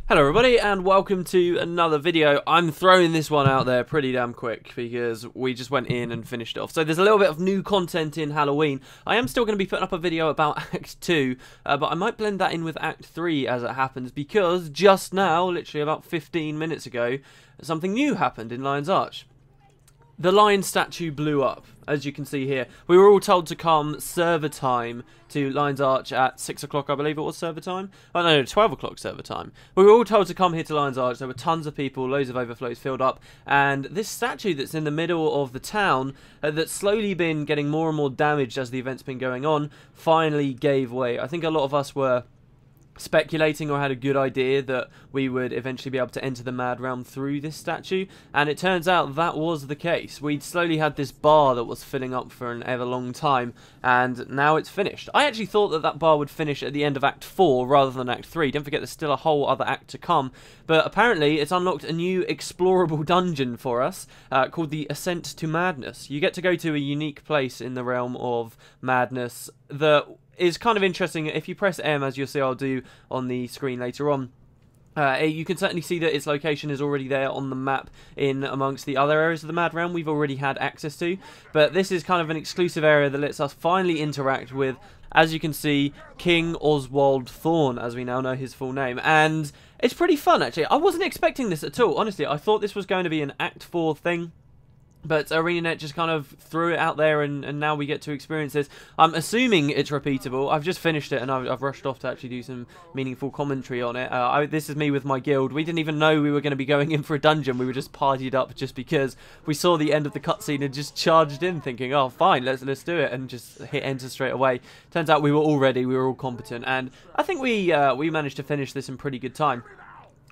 Hello everybody and welcome to another video. I'm throwing this one out there pretty damn quick because we just went in and finished it off. So there's a little bit of new content in Halloween. I am still going to be putting up a video about Act 2, but I might blend that in with Act 3 as it happens because just now, literally about 15 minutes ago, something new happened in Lion's Arch. The lion statue blew up, as you can see here. We were all told to come server time to Lion's Arch at 6 o'clock, I believe it was server time. Oh no, 12 o'clock server time. We were all told to come here to Lion's Arch. There were tons of people, loads of overflows filled up. And this statue that's in the middle of the town, that's slowly been getting more and more damaged as the event's been going on, finally gave way. I think a lot of us were speculating or had a good idea that we would eventually be able to enter the Mad Realm through this statue, and it turns out that was the case. We'd slowly had this bar that was filling up for an ever long time, and now it's finished. I actually thought that that bar would finish at the end of Act 4 rather than Act 3. Don't forget there's still a whole other act to come, but apparently it's unlocked a new explorable dungeon for us called the Ascent to Madness. You get to go to a unique place in the realm of madness that is kind of interesting. If you press M, as you'll see I'll do on the screen later on, you can certainly see that its location is already there on the map in amongst the other areas of the Mad Realm we've already had access to. But this is kind of an exclusive area that lets us finally interact with, as you can see, King Oswald Thorne, as we now know his full name. And it's pretty fun, actually. I wasn't expecting this at all, honestly. I thought this was going to be an Act 4 thing, but ArenaNet just kind of threw it out there, and now we get to experience this. I'm assuming it's repeatable. I've just finished it, and I've rushed off to actually do some meaningful commentary on it. This is me with my guild. We didn't even know we were going to be going in for a dungeon. We were just partied up just because we saw the end of the cutscene and just charged in, thinking, oh, fine, let's do it, and just hit enter straight away. Turns out we were all ready. We were all competent, and I think we managed to finish this in pretty good time.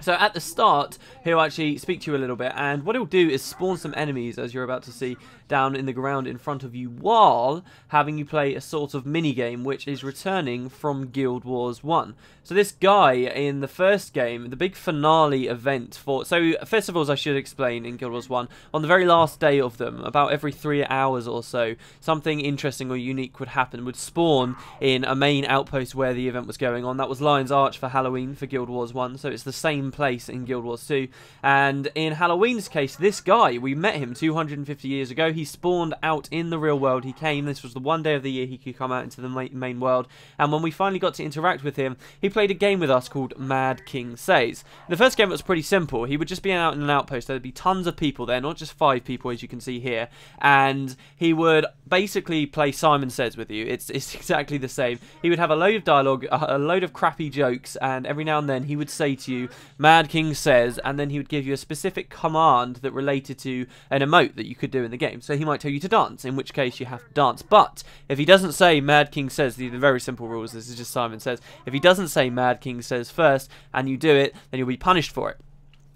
So at the start, he'll actually speak to you a little bit, and what he'll do is spawn some enemies, as you're about to see, down in the ground in front of you, while having you play a sort of mini-game, which is returning from Guild Wars 1. So this guy, in the first game, the big finale event for... So, festivals, I should explain, in Guild Wars 1, on the very last day of them, about every 3 hours or so, something interesting or unique would happen, would spawn in a main outpost where the event was going on. That was Lion's Arch for Halloween for Guild Wars 1, so it's the same place in Guild Wars 2. And in Halloween's case, this guy, we met him 250 years ago. He spawned out in the real world. He came, this was the one day of the year he could come out into the main world, and when we finally got to interact with him, he played a game with us called Mad King Says. The first game was pretty simple. He would just be out in an outpost. There'd be tons of people there, not just 5 people as you can see here, and he would basically play Simon Says with you. It's exactly the same. He would have a load of dialogue, a load of crappy jokes, and every now and then he would say to you, Mad King Says, and then he would give you a specific command that related to an emote that you could do in the game. So he might tell you to dance, in which case you have to dance. But if he doesn't say Mad King Says, these are very simple rules, this is just Simon Says. If he doesn't say Mad King Says first, and you do it, then you'll be punished for it.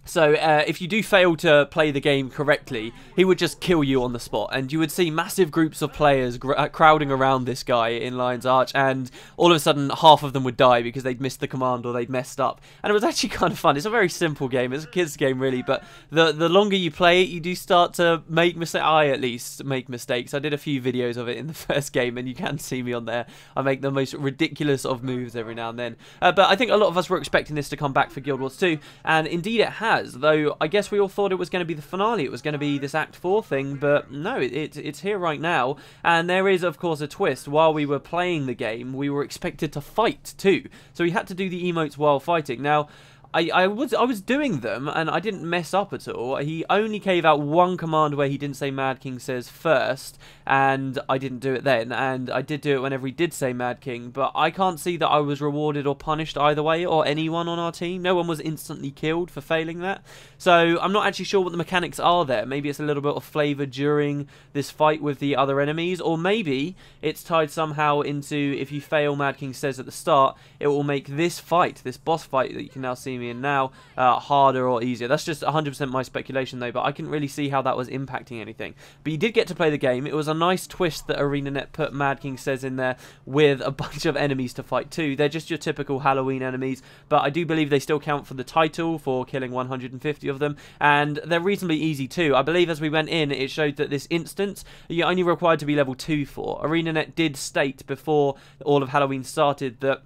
So if you do fail to play the game correctly, he would just kill you on the spot, and you would see massive groups of players crowding around this guy in Lion's Arch, and all of a sudden half of them would die because they'd missed the command or they'd messed up. And it was actually kind of fun. It's a very simple game. It's a kid's game really, but the longer you play it, you do start to make mistakes. I at least make mistakes. I did a few videos of it in the first game, and you can see me on there. I make the most ridiculous of moves every now and then. But I think a lot of us were expecting this to come back for Guild Wars 2, and indeed it has. Though I guess we all thought it was going to be the finale, it was going to be this Act 4 thing, but no, it's here right now, and there is of course a twist. While we were playing the game, we were expected to fight too, so we had to do the emotes while fighting. Now, I was doing them, and I didn't mess up at all. He only gave out one command where he didn't say Mad King Says first, and I didn't do it then, and I did do it whenever he did say Mad King, but I can't see that I was rewarded or punished either way, or anyone on our team. No one was instantly killed for failing that, so I'm not actually sure what the mechanics are there. Maybe it's a little bit of flavour during this fight with the other enemies, or maybe it's tied somehow into, if you fail Mad King Says at the start, it will make this fight, this boss fight that you can now see me in now, harder or easier. That's just 100% my speculation though, but I couldn't really see how that was impacting anything. But you did get to play the game. It was a nice twist that ArenaNet put Mad King Says in there with a bunch of enemies to fight too. They're just your typical Halloween enemies, but I do believe they still count for the title for killing 150 of them, and they're reasonably easy too. I believe as we went in, it showed that this instance you're only required to be level 2 for. ArenaNet did state before all of Halloween started that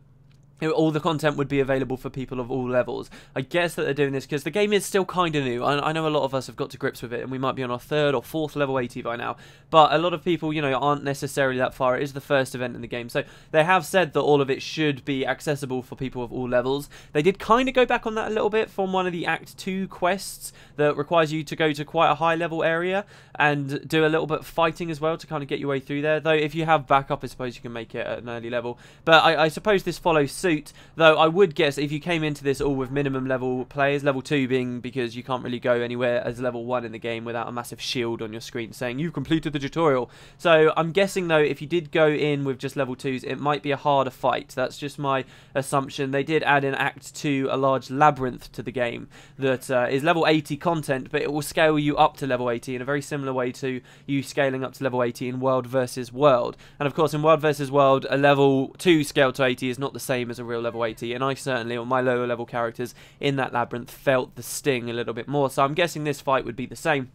all the content would be available for people of all levels. I guess that they're doing this because the game is still kind of new. I know a lot of us have got to grips with it, and we might be on our 3rd or 4th level 80 by now. But a lot of people, you know, aren't necessarily that far. It is the first event in the game. So they have said that all of it should be accessible for people of all levels. They did kind of go back on that a little bit from one of the Act 2 quests that requires you to go to quite a high level area and do a little bit of fighting as well to kind of get your way through there. Though if you have backup, I suppose you can make it at an early level. But I suppose this follows suit. Though I would guess if you came into this all with minimum level players, level 2 being because you can't really go anywhere as level 1 in the game without a massive shield on your screen saying you've completed the tutorial. So I'm guessing though if you did go in with just level 2s, it might be a harder fight. That's just my assumption. They did add in Act 2 a large labyrinth to the game that is level 80 content, but it will scale you up to level 80 in a very similar way to you scaling up to level 80 in World versus World. And of course in World versus World, a level 2 scale to 80 is not the same as a real level 80, and I certainly, on my lower level characters in that labyrinth, felt the sting a little bit more, so I'm guessing this fight would be the same.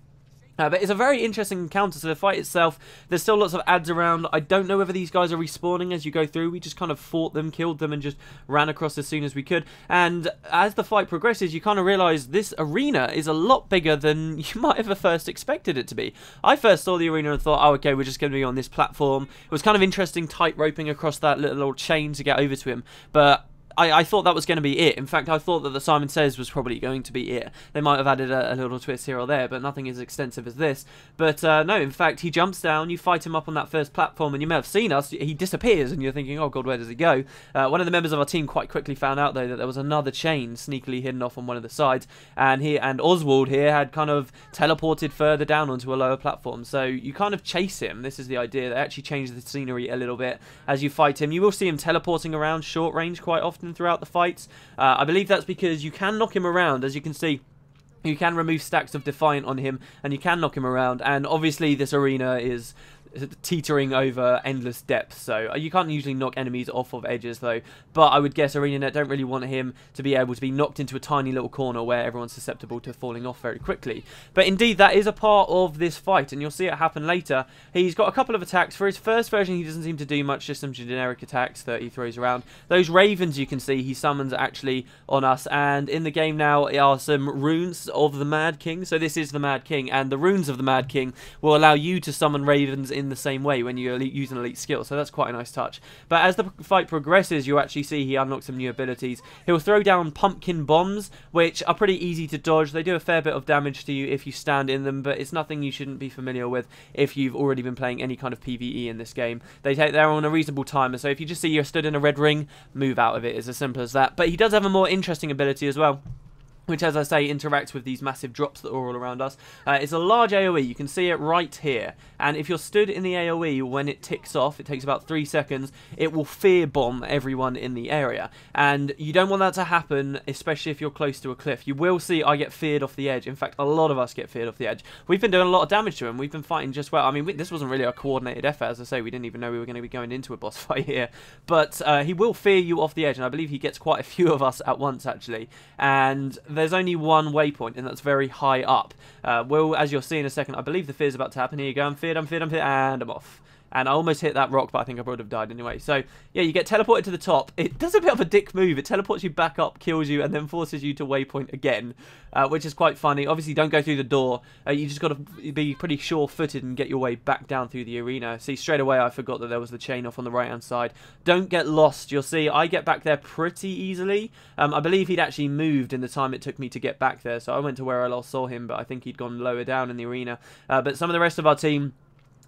But it's a very interesting encounter. So the fight itself, there's still lots of ads around. I don't know whether these guys are respawning as you go through. We just kind of fought them, killed them, and just ran across as soon as we could. And as the fight progresses, you kind of realise this arena is a lot bigger than you might have first expected it to be. I first saw the arena and thought, oh, okay, we're just going to be on this platform. It was kind of interesting tight roping across that little chain to get over to him. But I thought that was going to be it. In fact, I thought that the Simon Says was probably going to be it. They might have added a little twist here or there, but nothing as extensive as this. But no, in fact, he jumps down, you fight him up on that first platform, and you may have seen us, he disappears, and you're thinking, oh god, where does he go? One of the members of our team quite quickly found out, though, that there was another chain sneakily hidden off on one of the sides, and Oswald here had kind of teleported further down onto a lower platform. So you kind of chase him. This is the idea. They actually change the scenery a little bit as you fight him. You will see him teleporting around short range quite often throughout the fights. I believe that's because you can knock him around. As you can see, you can remove stacks of Defiant on him, and you can knock him around. And obviously this arena is teetering over endless depths, so you can't usually knock enemies off of edges though, but I would guess ArenaNet don't really want him to be able to be knocked into a tiny little corner where everyone's susceptible to falling off very quickly. But indeed, that is a part of this fight, and you'll see it happen later. He's got a couple of attacks. For his first version, he doesn't seem to do much, just some generic attacks that he throws around. Those ravens you can see he summons actually on us, and in the game now are some runes of the Mad King. So this is the Mad King, and the runes of the Mad King will allow you to summon ravens in the same way when you use an elite skill, so that's quite a nice touch. But as the fight progresses, you actually see he unlocks some new abilities. He'll throw down pumpkin bombs, which are pretty easy to dodge. They do a fair bit of damage to you if you stand in them, but it's nothing you shouldn't be familiar with if you've already been playing any kind of PvE in this game. They're on a reasonable timer, so if you just see you're stood in a red ring, move out of it. It's as simple as that. But he does have a more interesting ability as well, which, as I say, interacts with these massive drops that are all around us. It's a large AoE. You can see it right here. And if you're stood in the AoE, when it ticks off, it takes about 3 seconds, it will fear bomb everyone in the area. And you don't want that to happen, especially if you're close to a cliff. You will see I get feared off the edge. In fact, a lot of us get feared off the edge. We've been doing a lot of damage to him. We've been fighting just well. I mean, this wasn't really a coordinated effort. As I say, we didn't even know we were going to be going into a boss fight here. But he will fear you off the edge, and I believe he gets quite a few of us at once, actually. And there's only one waypoint, and that's very high up. Well, as you'll see in a second, I believe the fear's about to happen. Here you go. I'm feared, and I'm off. And I almost hit that rock, but I think I would have died anyway. So, yeah, you get teleported to the top. It does a bit of a dick move. It teleports you back up, kills you, and then forces you to waypoint again, which is quite funny. Obviously, don't go through the door. You just got to be pretty sure-footed and get your way back down through the arena. See, straight away, I forgot that there was the chain off on the right-hand side. Don't get lost. You'll see I get back there pretty easily. I believe he'd actually moved in the time it took me to get back there, so I went to where I last saw him, but I think he'd gone lower down in the arena. But some of the rest of our team,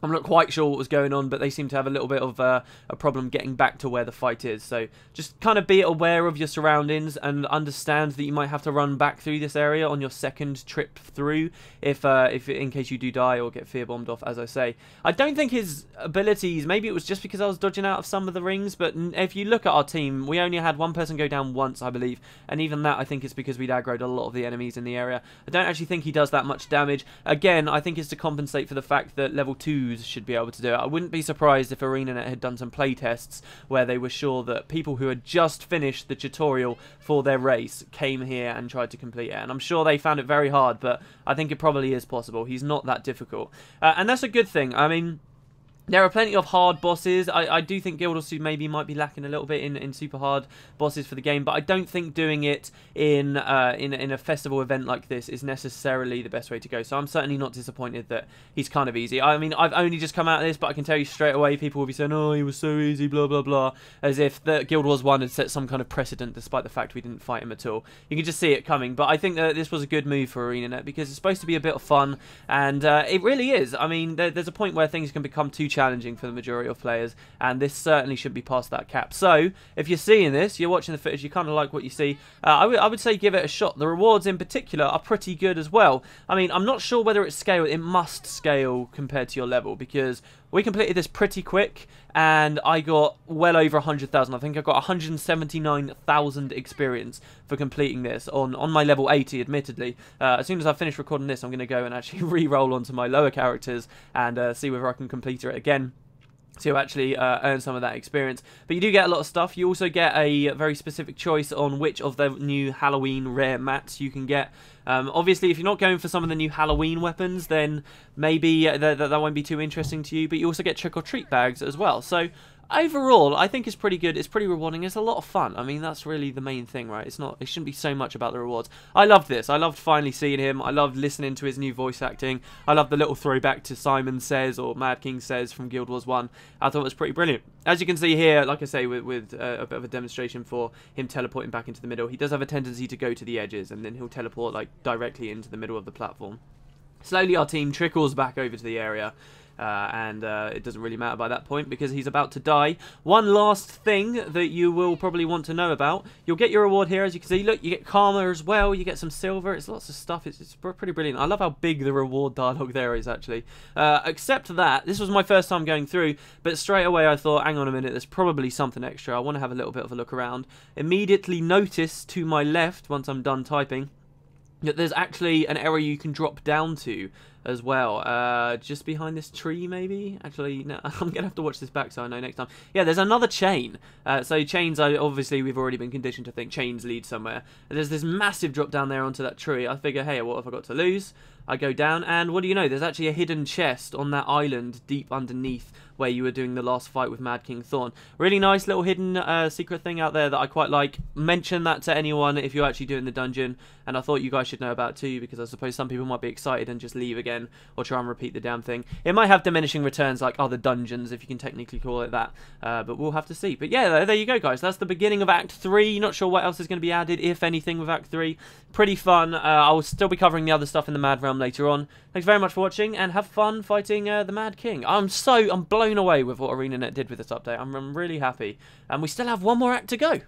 I'm not quite sure what was going on, but they seem to have a little bit of a problem getting back to where the fight is. So just kind of be aware of your surroundings and understand that you might have to run back through this area on your second trip through if in case you do die or get fear bombed off, as I say. I don't think his abilities, maybe it was just because I was dodging out of some of the rings, but if you look at our team, we only had one person go down once, I believe, and even that I think is because we'd aggroed a lot of the enemies in the area. I don't actually think he does that much damage. Again, I think it's to compensate for the fact that level 2 should be able to do it. I wouldn't be surprised if ArenaNet had done some playtests where they were sure that people who had just finished the tutorial for their race came here and tried to complete it. And I'm sure they found it very hard, but I think it probably is possible. He's not that difficult. And that's a good thing. I mean, There are plenty of hard bosses. I do think Guild Wars 2 maybe might be lacking a little bit in super hard bosses for the game, but I don't think doing it in a festival event like this is necessarily the best way to go. So I'm certainly not disappointed that he's kind of easy. I mean, I've only just come out of this, but I can tell you straight away, people will be saying, "Oh, he was so easy, blah blah blah," as if the Guild Wars 1 had set some kind of precedent, despite the fact we didn't fight him at all. You can just see it coming. But I think that this was a good move for ArenaNet because it's supposed to be a bit of fun, and it really is. I mean, there's a point where things can become too challenging for the majority of players, and this certainly should be past that cap. So if you're seeing this, you're watching the footage, you kind of like what you see, I would say give it a shot. The rewards in particular are pretty good as well. I mean, I'm not sure whether it's scaled. It must scale compared to your level, because we completed this pretty quick and I got well over 100,000. I think I got 179,000 experience for completing this on my level 80, admittedly. As soon as I finish recording this, I'm going to go and actually re-roll onto my lower characters and see whether I can complete it again. So you actually earn some of that experience. But you do get a lot of stuff. You also get a very specific choice on which of the new Halloween rare mats you can get. Obviously, if you're not going for some of the new Halloween weapons, then maybe that won't be too interesting to you. But you also get trick-or-treat bags as well. So overall, I think it's pretty good. It's pretty rewarding. It's a lot of fun. I mean, that's really the main thing, right? It shouldn't be so much about the rewards. I loved this. I loved finally seeing him. I loved listening to his new voice acting. I loved the little throwback to Simon Says or Mad King Says from Guild Wars 1. I thought it was pretty brilliant. As you can see here, like I say, with a bit of a demonstration for him teleporting back into the middle, he does have a tendency to go to the edges, and then he'll teleport like directly into the middle of the platform. Slowly our team trickles back over to the area. And it doesn't really matter by that point because he's about to die. One last thing that you will probably want to know about. You'll get your reward here, as you can see. Look, you get karma as well. You get some silver. It's lots of stuff. It's pretty brilliant. I love how big the reward dialogue there is, actually. Except that, this was my first time going through, but straight away I thought, hang on a minute, there's probably something extra. I want to have a little bit of a look around. Immediately notice to my left, once I'm done typing, that there's actually an area you can drop down to as well, just behind this tree maybe. Actually, no, I'm gonna have to watch this back so I know next time. Yeah, there's another chain. So chains, obviously we've already been conditioned to think chains lead somewhere. There's this massive drop down there onto that tree. I figure, hey, what have I got to lose? I go down, and what do you know, there's actually a hidden chest on that island deep underneath where you were doing the last fight with Mad King Thorn. Really nice little hidden secret thing out there that I quite like. Mention that to anyone if you're actually doing the dungeon, and I thought you guys should know about it too, because I suppose some people might be excited and just leave again or try and repeat the damn thing. It might have diminishing returns like other dungeons, if you can technically call it that, but we'll have to see. But yeah, there you go, guys. That's the beginning of Act 3. Not sure what else is going to be added, if anything, with Act 3. Pretty fun. I will still be covering the other stuff in the Mad Realm later on. Thanks very much for watching, and have fun fighting the Mad King. I'm blown away with what ArenaNet did with this update. I'm really happy. And we still have one more act to go.